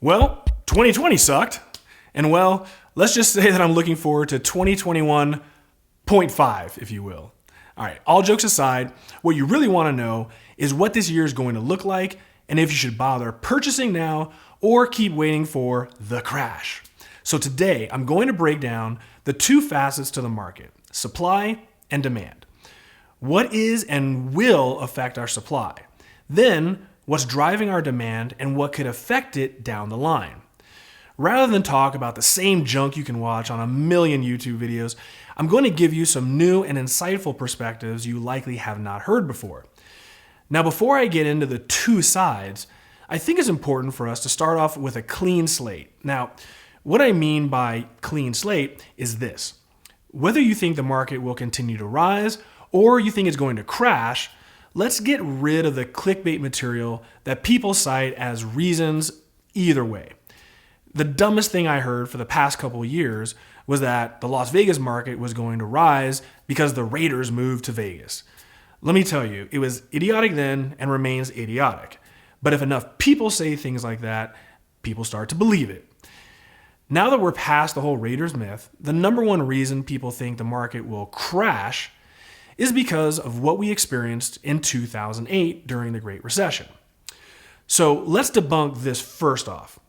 Well, 2020 sucked. And well, let's just say that I'm looking forward to 2021.5, if you will. All right, all jokes aside, what you really want to know is what this year is going to look like and if you should bother purchasing now or keep waiting for the crash. So today, I'm going to break down the two facets to the market, supply and demand. What is and will affect our supply? Then, what's driving our demand and what could affect it down the line. Rather than talk about the same junk you can watch on a million YouTube videos, I'm going to give you some new and insightful perspectives you likely have not heard before. Now, before I get into the two sides, I think it's important for us to start off with a clean slate. Now, what I mean by clean slate is this. Whether you think the market will continue to rise or you think it's going to crash, let's get rid of the clickbait material that people cite as reasons either way. The dumbest thing I heard for the past couple of years was that the Las Vegas market was going to rise because the Raiders moved to Vegas. Let me tell you, it was idiotic then and remains idiotic. But if enough people say things like that, people start to believe it. Now that we're past the whole Raiders myth, the number one reason people think the market will crash is because of what we experienced in 2008 during the Great Recession. So let's debunk this first off.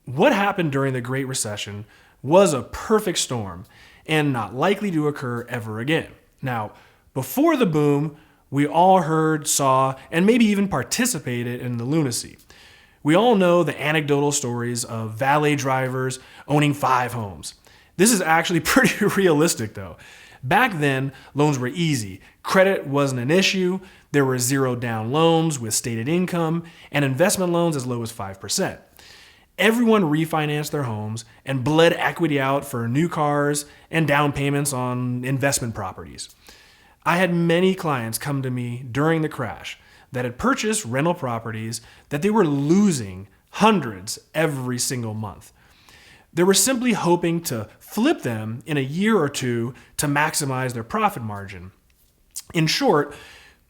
What happened during the Great Recession was a perfect storm and not likely to occur ever again. Now, before the boom, we all heard, saw, and maybe even participated in the lunacy. We all know the anecdotal stories of valet drivers owning 5 homes. This is actually pretty realistic though. Back then, loans were easy. Credit wasn't an issue. There were 0 down loans with stated income and investment loans as low as 5%. Everyone refinanced their homes and bled equity out for new cars and down payments on investment properties. I had many clients come to me during the crash that had purchased rental properties that they were losing hundreds every single month. They were simply hoping to flip them in a year or two to maximize their profit margin. In short,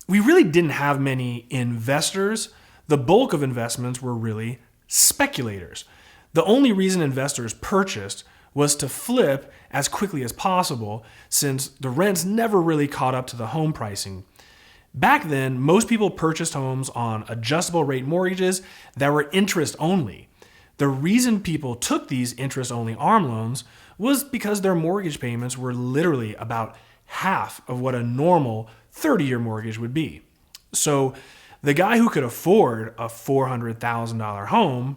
we really didn't have many investors. The bulk of investments were really speculators. The only reason investors purchased was to flip as quickly as possible since the rents never really caught up to the home pricing. Back then, most people purchased homes on adjustable rate mortgages that were interest only. The reason people took these interest-only ARM loans was because their mortgage payments were literally about half of what a normal 30-year mortgage would be. So the guy who could afford a $400,000 home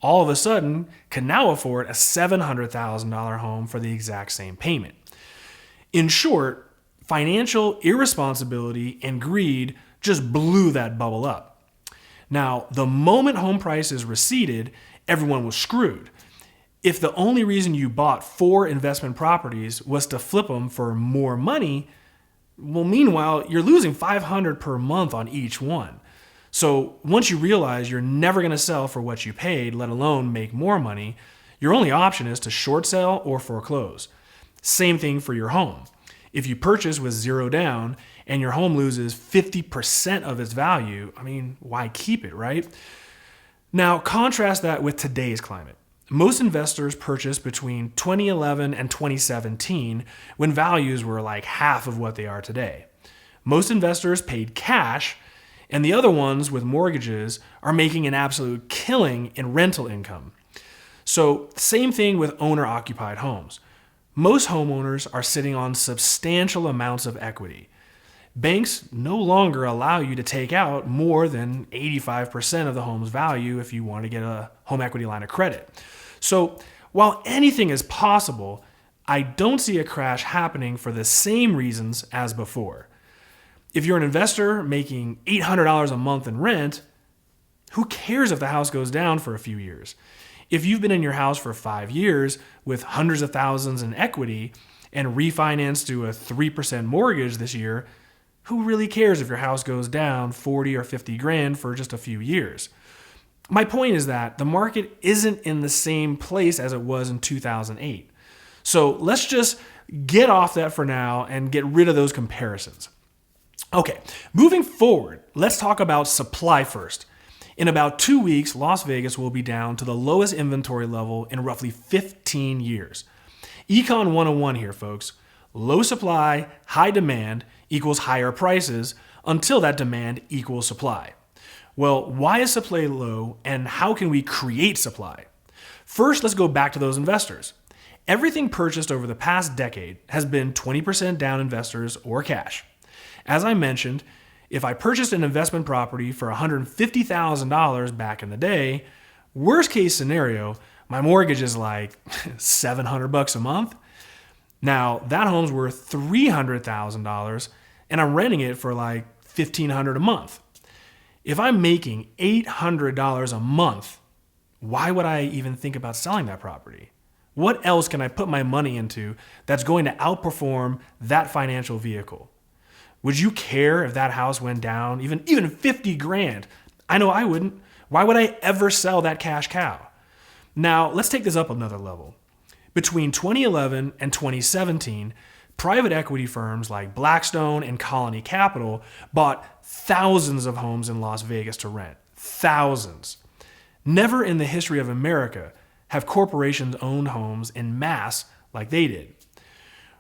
all of a sudden can now afford a $700,000 home for the exact same payment. In short, financial irresponsibility and greed just blew that bubble up. Now, the moment home prices receded, everyone was screwed. If the only reason you bought 4 investment properties was to flip them for more money, well, meanwhile, you're losing $500 per month on each one. So once you realize you're never going to sell for what you paid, let alone make more money, your only option is to short sell or foreclose. Same thing for your home. If you purchase with 0 down and your home loses 50% of its value, why keep it, right? Now, contrast that with today's climate. Most investors purchased between 2011 and 2017 when values were like half of what they are today. Most investors paid cash, and the other ones with mortgages are making an absolute killing in rental income. So, same thing with owner-occupied homes. Most homeowners are sitting on substantial amounts of equity. Banks no longer allow you to take out more than 85% of the home's value if you want to get a home equity line of credit. So while anything is possible, I don't see a crash happening for the same reasons as before. If you're an investor making $800 a month in rent, who cares if the house goes down for a few years? If you've been in your house for 5 years with hundreds of thousands in equity and refinanced to a 3% mortgage this year, who really cares if your house goes down 40 or 50 grand for just a few years? My point is that the market isn't in the same place as it was in 2008. So let's just get off that for now and get rid of those comparisons. Okay, moving forward, let's talk about supply first. In about 2 weeks, Las Vegas will be down to the lowest inventory level in roughly 15 years. Econ 101 here, folks. Low supply, high demand equals higher prices until that demand equals supply. Well, why is supply low and how can we create supply? First, let's go back to those investors. Everything purchased over the past decade has been 20% down investors or cash. As I mentioned, if I purchased an investment property for $150,000 back in the day, worst case scenario, my mortgage is like $700 a month. Now, that home's worth $300,000 and I'm renting it for like $1,500 a month. If I'm making $800 a month, why would I even think about selling that property? What else can I put my money into that's going to outperform that financial vehicle? Would you care if that house went down even 50 grand? I know I wouldn't. Why would I ever sell that cash cow? Now, let's take this up another level. Between 2011 and 2017, private equity firms like Blackstone and Colony Capital bought thousands of homes in Las Vegas to rent. Thousands. Never in the history of America have corporations owned homes en masse like they did.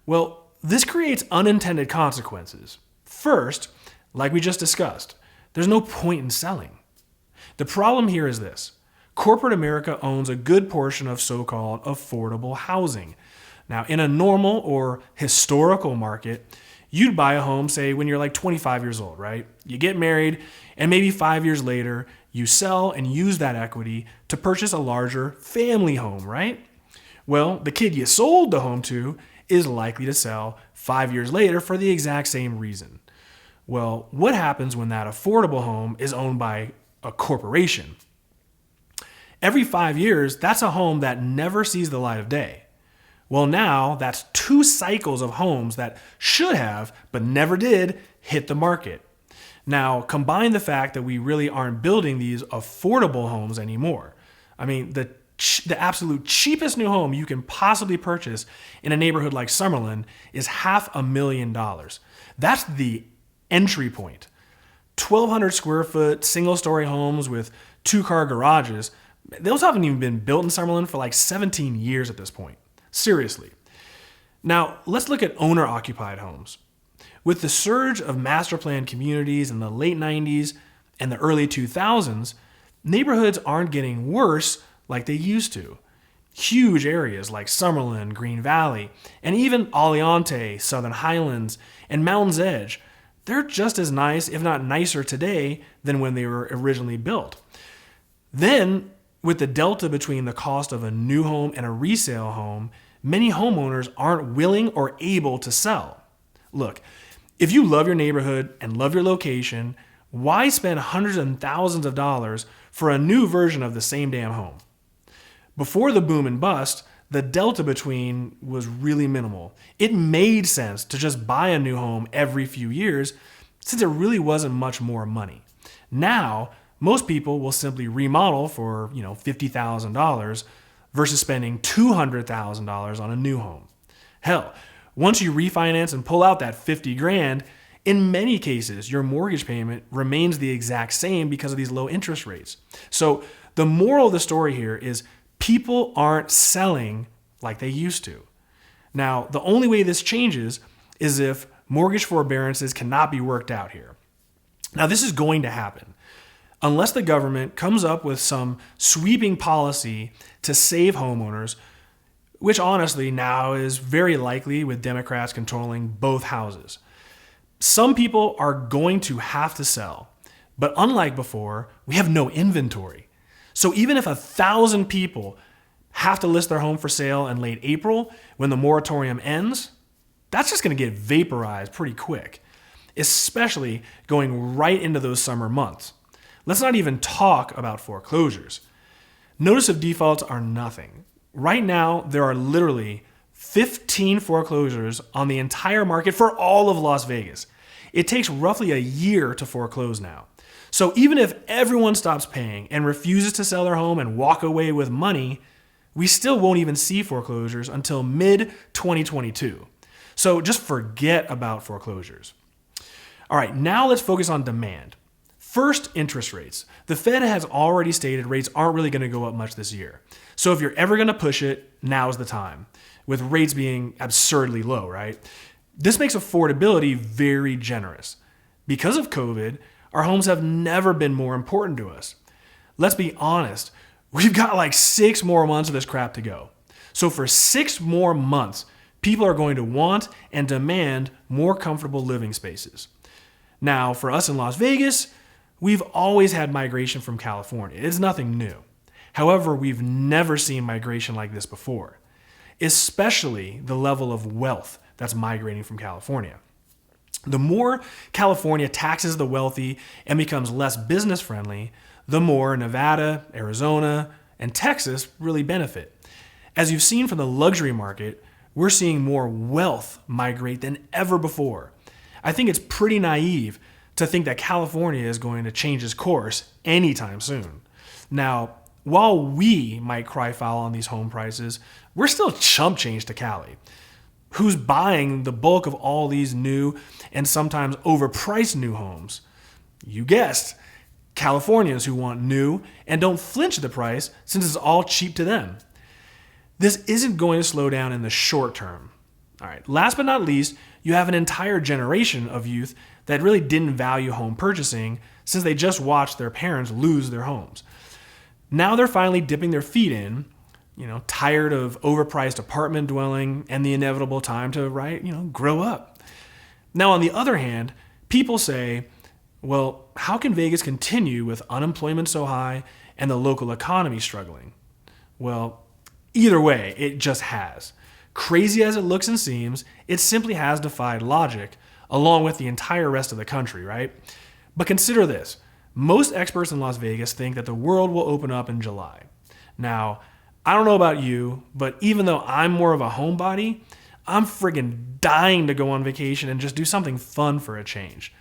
Well, this creates unintended consequences. First, like we just discussed, there's no point in selling. The problem here is this. Corporate America owns a good portion of so-called affordable housing. Now, in a normal or historical market, you'd buy a home, say, when you're like 25 years old, right? You get married, and maybe 5 years later, you sell and use that equity to purchase a larger family home, right? Well, the kid you sold the home to is likely to sell 5 years later for the exact same reason. Well, what happens when that affordable home is owned by a corporation? Every 5 years, that's a home that never sees the light of day. Well, now that's 2 cycles of homes that should have, but never did, hit the market. Now, combine the fact that we really aren't building these affordable homes anymore. I mean, the absolute cheapest new home you can possibly purchase in a neighborhood like Summerlin is $500,000. That's the entry point. 1,200 square foot single-story homes with 2-car garages, those haven't even been built in Summerlin for like 17 years at this point. Seriously. Now, let's look at owner-occupied homes. With the surge of master planned communities in the late 90s and the early 2000s, neighborhoods aren't getting worse like they used to. Huge areas like Summerlin, Green Valley, and even Aliante, Southern Highlands, and Mountain's Edge, they're just as nice, if not nicer today than when they were originally built. Then, with the delta between the cost of a new home and a resale home, many homeowners aren't willing or able to sell. Look, if you love your neighborhood and love your location, why spend hundreds and thousands of dollars for a new version of the same damn home? Before the boom and bust, the delta between was really minimal. It made sense to just buy a new home every few years since it really wasn't much more money. Now, most people will simply remodel for, $50,000 versus spending $200,000 on a new home. Hell, once you refinance and pull out that 50 grand, in many cases, your mortgage payment remains the exact same because of these low interest rates. So the moral of the story here is people aren't selling like they used to. Now, the only way this changes is if mortgage forbearances cannot be worked out here. Now, this is going to happen. Unless the government comes up with some sweeping policy to save homeowners, which honestly now is very likely with Democrats controlling both houses. Some people are going to have to sell, but unlike before, we have no inventory. So even if 1,000 people have to list their home for sale in late April when the moratorium ends, that's just going to get vaporized pretty quick, especially going right into those summer months. Let's not even talk about foreclosures. Notice of defaults are nothing. Right now, there are literally 15 foreclosures on the entire market for all of Las Vegas. It takes roughly a year to foreclose now. So even if everyone stops paying and refuses to sell their home and walk away with money, we still won't even see foreclosures until mid-2022. So just forget about foreclosures. All right, now let's focus on demand. First, interest rates. The Fed has already stated rates aren't really going to go up much this year. So if you're ever going to push it, now's the time, with rates being absurdly low, right? This makes affordability very generous. Because of COVID, our homes have never been more important to us. Let's be honest, we've got like 6 more months of this crap to go. So for 6 more months, people are going to want and demand more comfortable living spaces. Now, for us in Las Vegas, we've always had migration from California. It's nothing new. However, we've never seen migration like this before, especially the level of wealth that's migrating from California. The more California taxes the wealthy and becomes less business friendly, the more Nevada, Arizona, and Texas really benefit. As you've seen from the luxury market, we're seeing more wealth migrate than ever before. I think it's pretty naive to think that California is going to change its course anytime soon. Now, while we might cry foul on these home prices, we're still chump change to Cali. Who's buying the bulk of all these new and sometimes overpriced new homes? You guessed, Californians who want new and don't flinch at the price since it's all cheap to them. This isn't going to slow down in the short term. All right, last but not least, you have an entire generation of youth that really didn't value home purchasing since they just watched their parents lose their homes. Now they're finally dipping their feet in, tired of overpriced apartment dwelling and the inevitable time to, grow up. Now, on the other hand, people say, well, how can Vegas continue with unemployment so high and the local economy struggling? Well, either way, it just has. Crazy as it looks and seems, it simply has defied logic, along with the entire rest of the country, right? But consider this. Most experts in Las Vegas think that the world will open up in July. Now, I don't know about you, but even though I'm more of a homebody, I'm friggin' dying to go on vacation and just do something fun for a change.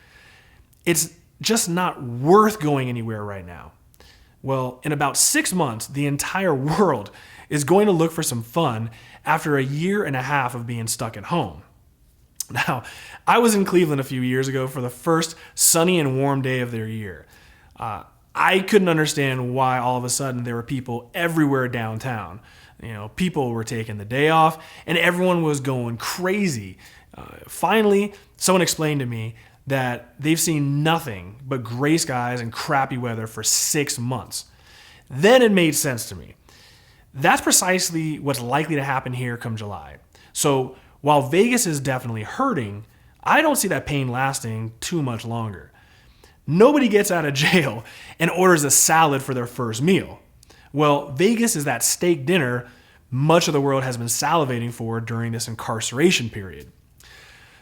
It's just not worth going anywhere right now. Well, in about 6 months, the entire world is going to look for some fun after a year and a half of being stuck at home. Now, I was in Cleveland a few years ago for the first sunny and warm day of their year. I couldn't understand why all of a sudden there were people everywhere downtown. People were taking the day off and everyone was going crazy. Finally, someone explained to me that they've seen nothing but gray skies and crappy weather for 6 months. Then it made sense to me. That's precisely what's likely to happen here come July. So while Vegas is definitely hurting, I don't see that pain lasting too much longer. Nobody gets out of jail and orders a salad for their first meal. Well, Vegas is that steak dinner much of the world has been salivating for during this incarceration period.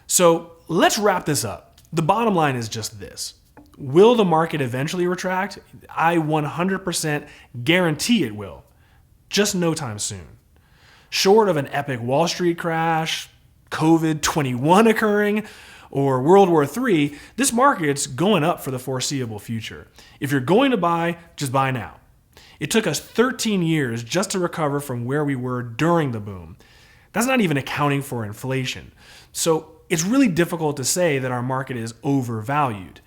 So let's wrap this up. The bottom line is just this. Will the market eventually retract? I 100% guarantee it will. Just no time soon. Short of an epic Wall Street crash, COVID-21 occurring, or World War III, this market's going up for the foreseeable future. If you're going to buy, just buy now. It took us 13 years just to recover from where we were during the boom. That's not even accounting for inflation. So it's really difficult to say that our market is overvalued.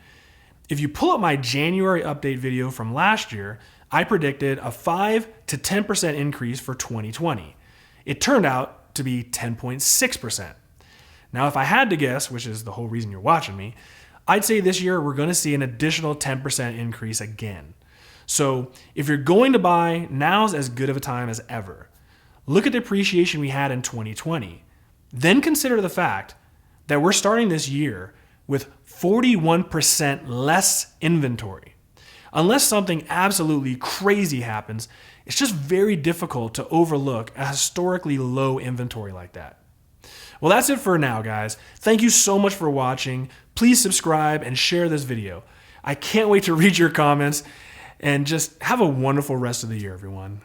If you pull up my January update video from last year, I predicted a 5 to 10% increase for 2020. It turned out to be 10.6%. Now, if I had to guess, which is the whole reason you're watching me, I'd say this year we're going to see an additional 10% increase again. So if you're going to buy, now's as good of a time as ever. Look at the appreciation we had in 2020. Then consider the fact that we're starting this year with 41% less inventory. Unless something absolutely crazy happens, it's just very difficult to overlook a historically low inventory like that. Well, that's it for now, guys. Thank you so much for watching. Please subscribe and share this video. I can't wait to read your comments, and just have a wonderful rest of the year, everyone.